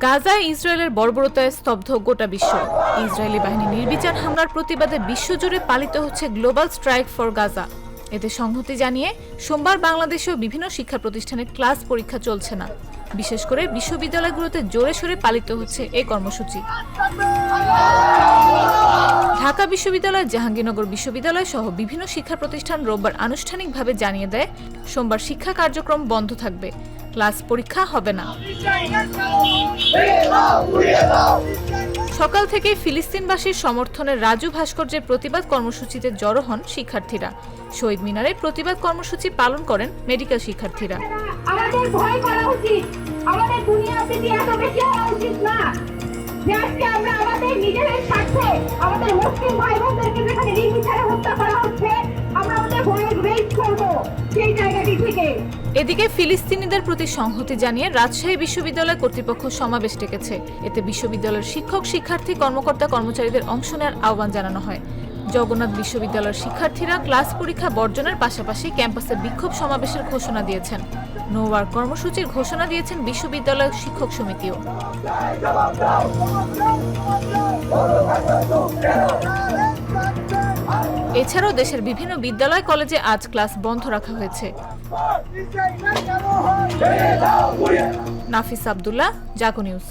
গাজায় ইসরায়েলের বর্বরতায় স্তব্ধ গোটা বিশ্ব। ইসরায়েলি বাহিনীর নির্বিচার হামলার প্রতিবাদে বিশ্বজুড়ে পালিত হচ্ছে গ্লোবাল স্ট্রাইক ফর গাজা। এতে সংহতি জানিয়ে সোমবার বাংলাদেশেও বিভিন্ন শিক্ষা প্রতিষ্ঠানে ক্লাস পরীক্ষা চলছে না। বিশেষ করে বিশ্ববিদ্যালয়গুলোতে জোরে সোরে পালিত হচ্ছে এই কর্মসূচি। ঢাকা বিশ্ববিদ্যালয়, জাহাঙ্গীরনগর বিশ্ববিদ্যালয় সহ বিভিন্ন শিক্ষা প্রতিষ্ঠান রোববার আনুষ্ঠানিকভাবে জানিয়ে দেয় সোমবার শিক্ষা কার্যক্রম বন্ধ থাকবে, ক্লাস পরীক্ষা হবে না। সকাল থেকে ফিলিস্তিনবাসীর সমর্থনে রাজু ভাস্কর্যের প্রতিবাদ কর্মসূচিতে জড়ো হন শিক্ষার্থীরা। শহীদ মিনারে প্রতিবাদ কর্মসূচি পালন করেন মেডিকেল শিক্ষার্থীরা। আমাদের ভয় করা উচিত, আমাদের দুনিয়াতে এত বেশি হওয়া উচিত না যে আজকে আমরা আমাদের নিজেদের স্বার্থে আমাদের মুসলিম ভাই বোনদেরকে যেখানে নির্বিচারে হত্যা করা হচ্ছে, আমরা আমাদের ভয়ের রেজ করব সেই জায়গাটি থেকে। এদিকে ফিলিস্তিনিদের প্রতি সংহতি জানিয়ে রাজশাহী বিশ্ববিদ্যালয় কর্তৃপক্ষ সমাবেশ ডেকেছে। এতে বিশ্ববিদ্যালয়ের শিক্ষক, শিক্ষার্থী, কর্মকর্তা, কর্মচারীদের অংশ নেওয়ার আহ্বান জানানো হয়। জগন্নাথ বিশ্ববিদ্যালয়ের শিক্ষার্থীরা ক্লাস পরীক্ষা বর্জনের পাশাপাশি ক্যাম্পাসে বিক্ষোভ সমাবেশের ঘোষণা দিয়েছেন। নো ওয়ার্ক কর্মসূচির ঘোষণা দিয়েছেন বিশ্ববিদ্যালয় শিক্ষক সমিতিও। এছাড়াও দেশের বিভিন্ন বিদ্যালয়, কলেজে আজ ক্লাস বন্ধ রাখা হয়েছে। নাফিস আব্দুল্লাহ, জাগো নিউজ।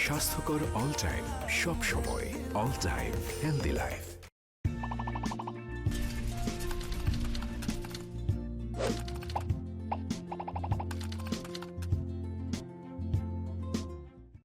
স্বাস্থ্যকর অল টাইম, সব সময় অল টাইম হেলদি লাইফ।